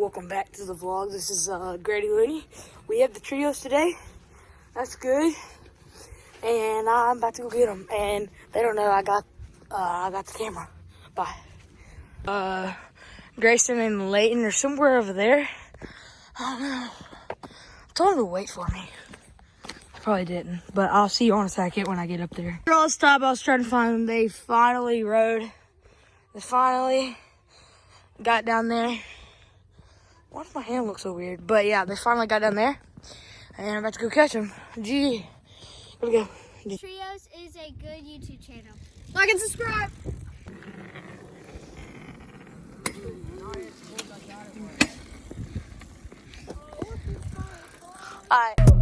welcome back to the vlog. This is Grady Looney. We have the trios today. That's good. And I'm about to go get them. And they don't know I got the camera. Bye. Grayson and Layton are somewhere over there. I don't know. I told them to wait for me. Probably didn't, but I'll see you in a second when I get up there. All this time I was trying to find them. They finally rode. They finally got down there. Why does my hand look so weird? But yeah, they finally got down there. And I'm about to go catch them. Gee. Here we go. Trios is a good YouTube channel. Like and subscribe. Alright.